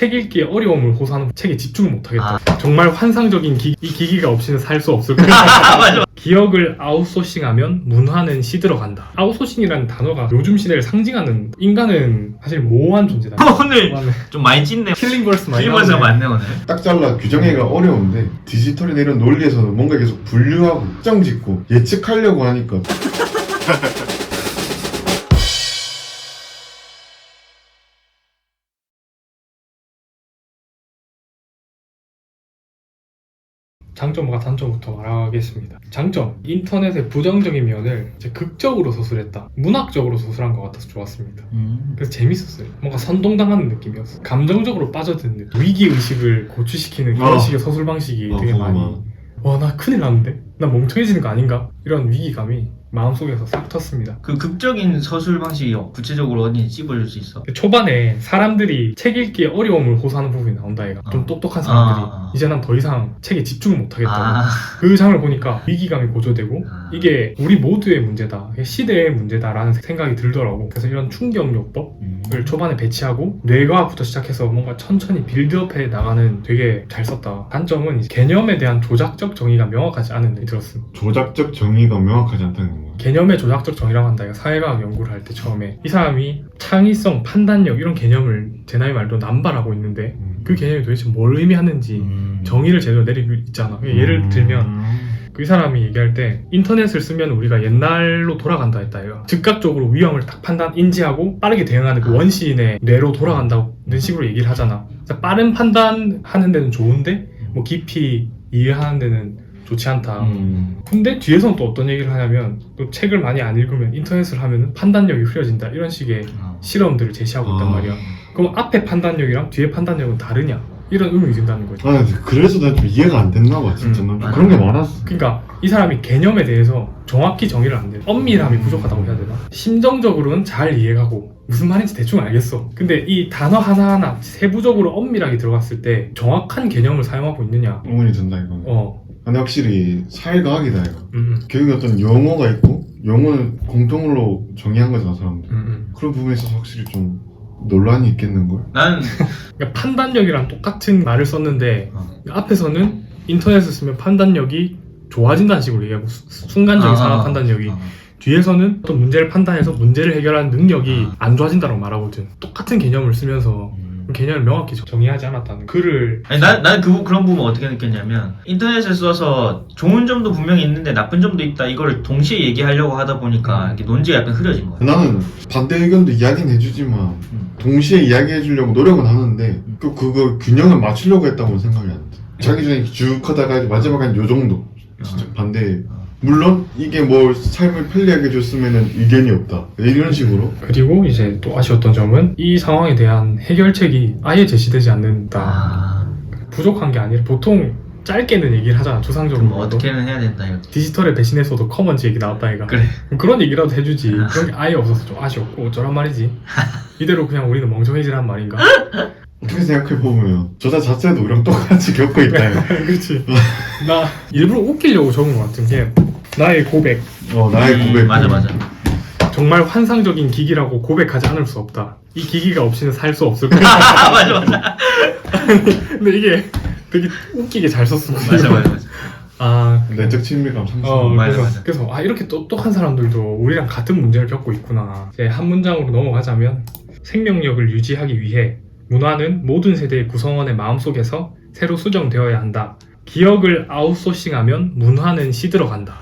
책 읽기에 어려움을 호소하는 책에 집중을 못하겠다. 정말 환상적인 이 기기가 없이는 살 수 없을 거야. 기억을 아웃소싱하면 문화는 시들어간다. 아웃소싱이라는 단어가 요즘 시대를 상징하는, 인간은 사실 모호한 존재다. 오늘 좀 많이 찐네. 킬링버스 많이 킬링버스가 나오네. 많네 오늘. 딱 잘라 규정하기가 어려운데 디지털이나 이런 논리에서는 뭔가 계속 분류하고 특정짓고 예측하려고 하니까 장점과 단점부터 말하겠습니다. 장점, 인터넷의 부정적인 면을 이제 극적으로 서술했다. 문학적으로 서술한 것 같아서 좋았습니다. 그래서 재밌었어요. 뭔가 선동당하는 느낌이었어. 감정적으로 빠져드는 느낌. 위기의식을 고취시키는 그런 식의 서술 방식이 되게 많이, 와, 나 큰일 났는데? 나 멍청해지는 거 아닌가? 이런 위기감이 마음속에서 싹 텄습니다. 그 극적인 서술 방식이 구체적으로 어디 찝어줄 수 있어? 초반에 사람들이 책 읽기에 어려움을 호소하는 부분이 나온다 얘가. 좀 똑똑한 사람들이 이제 난 더 이상 책에 집중을 못하겠다고. 그 장을 보니까 위기감이 고조되고 이게 우리 모두의 문제다, 시대의 문제다라는 생각이 들더라고. 그래서 이런 충격요법을 초반에 배치하고 뇌과학부터 시작해서 뭔가 천천히 빌드업해 나가는, 되게 잘 썼다. 단점은 이제 개념에 대한 조작적 정의가 명확하지 않은 느낌이 들었습니다. 조작적 정의가 명확하지 않다는 건가요? 개념의 조작적 정의라고 한다. 이거 사회과학 연구를 할 때 처음에 이 사람이 창의성, 판단력 이런 개념을 제 나이 말로 남발하고 있는데 그 개념이 도대체 뭘 의미하는지 정의를 제대로 내리고 있잖아. 예를 들면 그 사람이 얘기할 때 인터넷을 쓰면 우리가 옛날로 돌아간다 했다. 이거 즉각적으로 위험을 딱 인지하고 빠르게 대응하는 그 원시인의 뇌로 돌아간다는 식으로 얘기를 하잖아. 그래서 빠른 판단하는 데는 좋은데 뭐 깊이 이해하는 데는 좋지 않다. 근데 뒤에서는 또 어떤 얘기를 하냐면, 또 책을 많이 안 읽으면 인터넷을 하면 판단력이 흐려진다, 이런 식의 실험들을 제시하고 있단 말이야. 그럼 앞에 판단력이랑 뒤에 판단력은 다르냐, 이런 의문이 든다는 거지. 그래서 난 좀 이해가 안 됐나 봐 진짜. 난 그런 게 많았어. 그러니까 이 사람이 개념에 대해서 정확히 정의를 안 돼. 엄밀함이 부족하다고 해야 되나? 심정적으로는 잘 이해하고 무슨 말인지 대충 알겠어. 근데 이 단어 하나하나 세부적으로 엄밀하게 들어갔을 때 정확한 개념을 사용하고 있느냐, 의문이 든다 이거. 근데 확실히 사회과학이다 이거. 교육에 어떤 용어가 있고 용어는 공통으로 정의한 거잖아 사람들. 그런 부분에 있어서 확실히 좀 논란이 있겠는걸? 나는 그러니까 판단력이랑 똑같은 말을 썼는데 앞에서는 인터넷을 쓰면 판단력이 좋아진다는 식으로 얘기하고, 순간적인 상황 판단력이, 뒤에서는 어떤 문제를 판단해서 문제를 해결하는 능력이 안 좋아진다고 말하거든. 똑같은 개념을 쓰면서 개념을 명확히 정의하지 않았다는 글을. 아니, 나는 그런 부분 어떻게 느꼈냐면, 인터넷을 써서 좋은 점도 분명히 있는데 나쁜 점도 있다, 이거를 동시에 얘기하려고 하다 보니까 이렇게 논지가 약간 흐려진 거야. 나는 반대 의견도 이야기는 해주지만 동시에 이야기해주려고 노력은 하는데 그거 균형을 맞추려고 했다고는 생각이 안 돼. 자기 전에 쭉 하다가 마지막에 한 요 정도 진짜 반대. 물론 이게 뭐 삶을 편리하게 해줬으면 의견이 없다, 이런 식으로. 그리고 이제 또 아쉬웠던 점은 이 상황에 대한 해결책이 아예 제시되지 않는다. 부족한 게 아니라 보통 짧게는 얘기를 하잖아, 추상적으로. 그럼 어떻게는 해야 된다 이거. 디지털의 배신에서도 커먼즈 얘기 나왔다 이가. 그래. 그런 얘기라도 해주지. 그런 게 아예 없어서 좀 아쉬웠고, 어쩌란 말이지. 이대로 그냥 우리는 멍청해지란 말인가? 어떻게 생각해보면 저자 자체도 우리랑 똑같이 겪고 있다 이거. 그렇지. 나 일부러 웃기려고 적은 것 같은 게, 나의 고백, 나의 고백. 맞아. 정말 환상적인 기기라고 고백하지 않을 수 없다. 이 기기가 없이는 살 수 없을 거야. 맞아. 근데 이게 되게 웃기게 잘 썼습니다. 맞아. 내적 친밀감 상승. 그래서 이렇게 똑똑한 사람들도 우리랑 같은 문제를 겪고 있구나. 이제 한 문장으로 넘어가자면, 생명력을 유지하기 위해 문화는 모든 세대의 구성원의 마음속에서 새로 수정되어야 한다. 기억을 아웃소싱하면 문화는 시들어간다.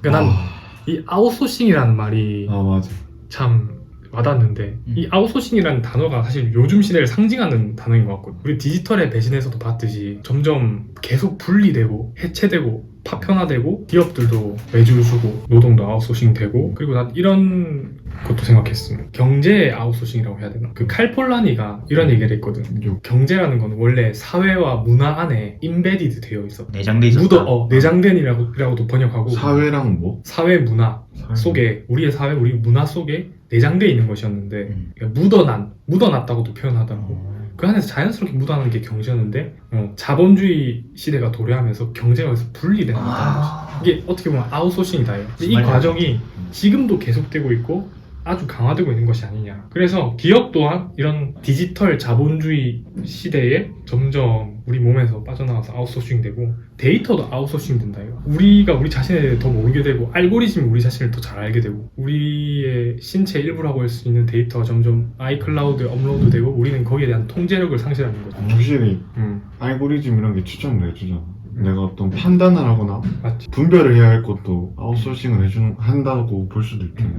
그러니까 난 이 아웃소싱이라는 말이 맞아. 참 와닿는데, 이 아웃소싱이라는 단어가 사실 요즘 시대를 상징하는 단어인 것 같거든. 우리 디지털의 배신에서도 봤듯이 점점 계속 분리되고 해체되고 파편화되고, 기업들도 외주를 주고 노동도 아웃소싱되고, 그리고 난 이런 것도 생각했습니다. 경제의 아웃소싱이라고 해야 되나? 그 칼폴라니가 이런 얘기를 했거든. 경제라는 건 원래 사회와 문화 안에 인베디드 되어 있어. 내장돼 있었다. 내장된이라고도 번역하고. 사회랑 뭐? 사회 문화 속에, 우리의 사회, 우리 문화 속에 내장되어 있는 것이었는데, 그러니까 묻어놨다고도 표현하더라고. 그 안에서 자연스럽게 묻어나는 게 경제였는데, 자본주의 시대가 도래하면서 경제가 여기서 분리되는 거다. 이게 어떻게 보면 아웃소싱이다. 이 과정이 지금도 계속되고 있고 아주 강화되고 있는 것이 아니냐. 그래서 기업 또한 이런 디지털 자본주의 시대에 점점 우리 몸에서 빠져나와서 아웃소싱 되고 데이터도 아웃소싱 된다 이거. 우리가 우리 자신에 대해 더 모르게 되고 알고리즘이 우리 자신을 더 잘 알게 되고 우리의 신체 일부라고 할 수 있는 데이터가 점점 아이클라우드에 업로드되고 우리는 거기에 대한 통제력을 상실하는 거죠. 확실히 알고리즘 이런 게 추천을 해주잖아. 음. 내가 어떤 판단을 하거나 맞지? 분별을 해야 할 것도 아웃소싱을 한다고 볼 수도 있겠네.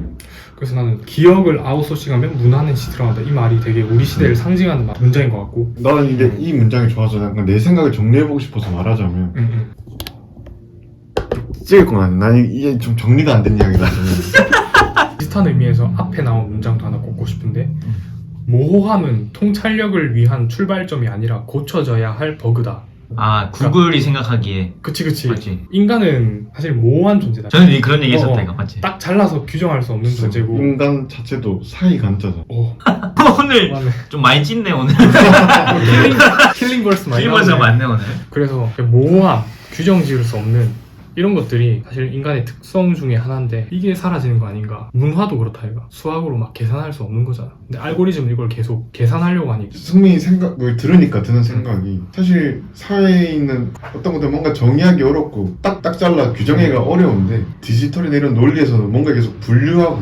그래서 나는 기억을 아웃소싱하면 문화는 들어간다. 이 말이 되게 우리 시대를 상징하는 문장인 것 같고. 나는 이게 이 문장이 좋아서 약간 내 생각을 정리해보고 싶어서 말하자면 찍을 건 아니야. 난 이게 좀 정리가 안 된 이야기다. 비슷한 의미에서 앞에 나온 문장도 하나 꼽고 싶은데 모호함은 통찰력을 위한 출발점이 아니라 고쳐져야 할 버그다. 아 구글이 생각하기에 그치. 맞지. 인간은 사실 모호한 존재다. 저는 그런 얘기 했었다 이거 맞지. 딱 잘라서 규정할 수 없는 존재고. 인간 자체도 사이 간자잖아. 오늘 맞네. 좀 많이 찐네 오늘. 킬링 벌스 많이 필리버스가 나오네. 많네 오늘. 그래서 모호함, 규정 지을 수 없는 이런 것들이 사실 인간의 특성 중에 하나인데 이게 사라지는 거 아닌가. 문화도 그렇다 이거. 수학으로 막 계산할 수 없는 거잖아. 근데 알고리즘은 이걸 계속 계산하려고 하니까. 승민이 생각을 들으니까 드는 생각이 사실 사회에 있는 어떤 것들 뭔가 정의하기 어렵고 딱딱 잘라 규정하기가 어려운데 디지털이나 이런 논리에서는 뭔가 계속 분류하고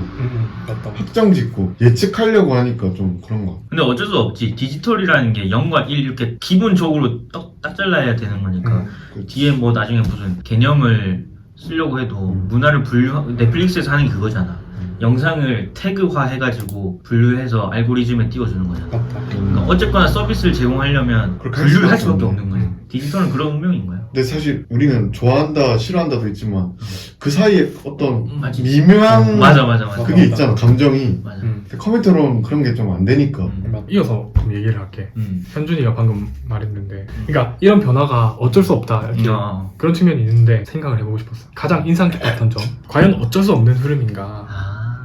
맞다. 확정 짓고 예측하려고 하니까 좀 그런 거 같아. 근데 어쩔 수 없지. 디지털이라는 게 0과 1 이렇게 기본적으로 딱 잘라야 되는 거니까. 뒤에 뭐 나중에 무슨 개념을 쓰려고 해도 문화를 넷플릭스에서 하는 게 그거잖아. 영상을 태그화 해가지고 분류해서 알고리즘에 띄워주는 거잖아. 맞다. 그러니까 어쨌거나 서비스를 제공하려면 그렇게 할 분류를 할 수밖에 수밖에 없네. 없는 거야. 디지털은 그런 운명인 거야. 근데 사실 우리는 좋아한다 싫어한다도 있지만 그 사이에 어떤 맞지. 미묘한 맞아. 그게 있잖아. 감정이. 맞아. 근데 컴퓨터로는 그런 게 좀 안 되니까. 이어서 좀 얘기를 할게. 음. 현준이가 방금 말했는데 그러니까 이런 변화가 어쩔 수 없다 이렇게 그런 측면이 있는데 생각을 해보고 싶었어. 가장 인상 깊었던 점 과연 어쩔 수 없는 흐름인가.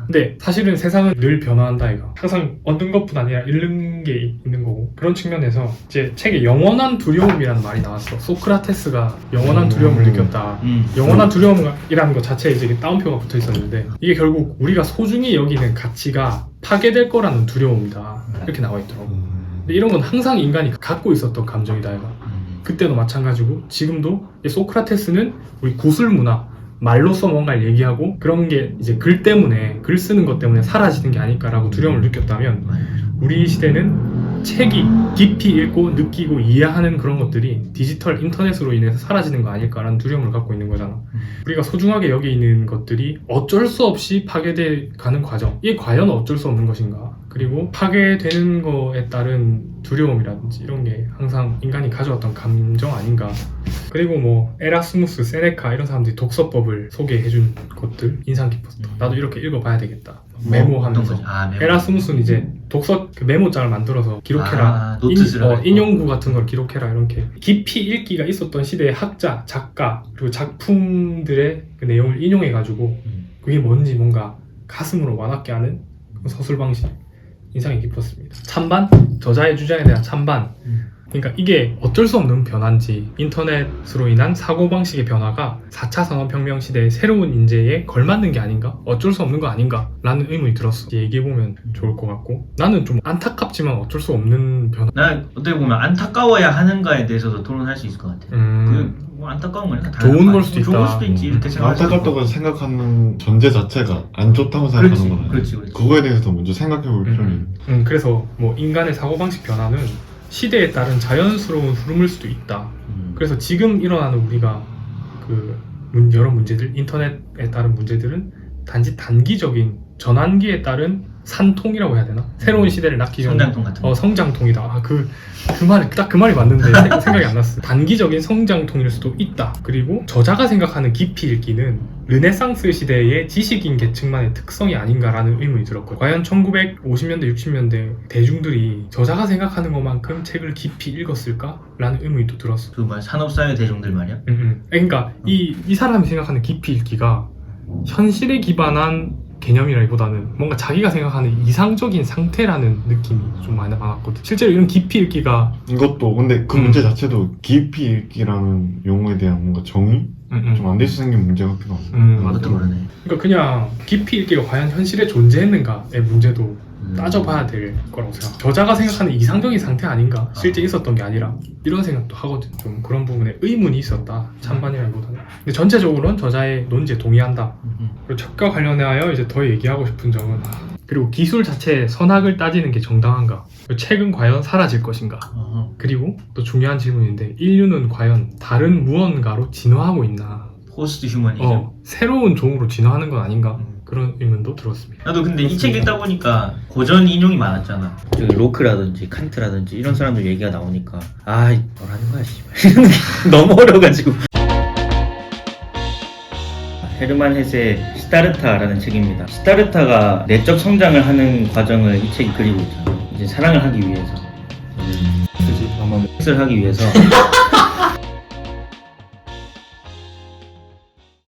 근데 사실은 세상은 늘 변화한다 이거. 항상 얻는 것뿐 아니라 잃는 게 있는 거고. 그런 측면에서 이제 책에 영원한 두려움이라는 말이 나왔어. 소크라테스가 영원한 두려움을 느꼈다. 영원한 두려움이라는 것 자체에 이제 따옴표가 붙어 있었는데 이게 결국 우리가 소중히 여기는 가치가 파괴될 거라는 두려움이다 이렇게 나와 있더라고. 근데 이런 건 항상 인간이 갖고 있었던 감정이다 이거. 그때도 마찬가지고 지금도 소크라테스는 우리 구술 문화 말로써 뭔가를 얘기하고 그런 게 이제 글 때문에 글 쓰는 것 때문에 사라지는 게 아닐까라고 두려움을 느꼈다면 우리 시대는 책이 깊이 읽고 느끼고 이해하는 그런 것들이 디지털 인터넷으로 인해서 사라지는 거 아닐까라는 두려움을 갖고 있는 거잖아. 우리가 소중하게 여기는 것들이 어쩔 수 없이 파괴돼 가는 과정, 이게 과연 어쩔 수 없는 것인가. 그리고 파괴되는 거에 따른 두려움이라든지 이런 게 항상 인간이 가져왔던 감정 아닌가. 그리고 뭐 에라스무스, 세네카 이런 사람들이 독서법을 소개해준 것들 인상 깊었어. 나도 이렇게 읽어봐야 되겠다. 메모하면서. 메모. 에라스무스는 이제 독서 그 메모장을 만들어서 기록해라. 노트 쓰라. 인용구 같은 걸 기록해라. 이렇게 깊이 읽기가 있었던 시대의 학자, 작가 그리고 작품들의 그 내용을 인용해가지고 그게 뭔지 뭔가 가슴으로 와닿게 하는 서술 방식. 인상이 깊었습니다. 찬반? 저자의 주장에 대한 찬반. 그러니까 이게 어쩔 수 없는 변화인지 인터넷으로 인한 사고방식의 변화가 4차 산업혁명 시대의 새로운 인재에 걸맞는 게 아닌가? 어쩔 수 없는 거 아닌가? 라는 의문이 들었어. 얘기해보면 좋을 것 같고 나는 좀 안타깝지만 어쩔 수 없는 변화. 난 어떻게 보면 안타까워야 하는가에 대해서도 토론할 수 있을 것 같아. 뭐 안타까운 거니까 좋은 걸 수도 있다. 좋을 수도 있지 이렇게 생각할 수도 있고. 안타깝다고 생각하는 전제 자체가 안 좋다고 생각하는 거잖아. 그렇지. 그거에 대해서 먼저 생각해볼 필요는 있는. 그래서 뭐 인간의 사고방식 변화는 시대에 따른 자연스러운 흐름일 수도 있다. 그래서 지금 일어나는 우리가 그 여러 문제들, 인터넷에 따른 문제들은 단지 단기적인 전환기에 따른 산통이라고 해야 되나? 새로운 시대를 낳기 위한 성장통 같은 거. 성장통이다. 아, 그 말이 딱 그 말이 맞는데 생각이 안 났어. 단기적인 성장통일 수도 있다. 그리고 저자가 생각하는 깊이 읽기는 르네상스 시대의 지식인 계층만의 특성이 아닌가라는 의문이 들었거든요. 과연 1950년대, 60년대 대중들이 저자가 생각하는 것만큼 책을 깊이 읽었을까? 라는 의문이 또 들었어. 그 말 산업사회 대중들 말이야. 그러니까 이 사람이 생각하는 깊이 읽기가 현실에 기반한 개념이라기보다는 뭔가 자기가 생각하는 이상적인 상태라는 느낌이 좀 많이 많았거든. 실제로 이런 깊이 읽기가 이것도 근데 그 문제 자체도 깊이 읽기라는 용어에 대한 뭔가 정의? 좀 안 돼서 생긴 문제 같기도 하고. 맞아. 그것도 그러네. 그러니까 그냥 깊이 읽기가 과연 현실에 존재했는가의 문제도 따져봐야 될 거라고 생각. 저자가 생각하는 이상적인 상태 아닌가? 실제 있었던 게 아니라 이런 생각도 하거든. 좀 그런 부분에 의문이 있었다. 찬반이라기보다는. 근데 전체적으로는 저자의 논지에 동의한다. 그리고 책과 관련하여 이제 더 얘기하고 싶은 점은 그리고 기술 자체의 선악을 따지는 게 정당한가? 책은 과연 사라질 것인가? 그리고 또 중요한 질문인데 인류는 과연 다른 무언가로 진화하고 있나? 포스트 휴머니즘. 새로운 종으로 진화하는 건 아닌가? 그런 의문도 들었습니다. 나도 근데 이 책 읽다 보니까 고전 인용이 많았잖아. 저기 로크라든지 칸트라든지 이런 사람들 얘기가 나오니까 뭐라는 거야 씨발. 너무 어려가지고. 헤르만 헤세의 시타르타라는 책입니다. 시타르타가 내적 성장을 하는 과정을 이 책이 그리고 있잖아. 이제 사랑을 하기 위해서, 그지 아마 섹스를 하기 위해서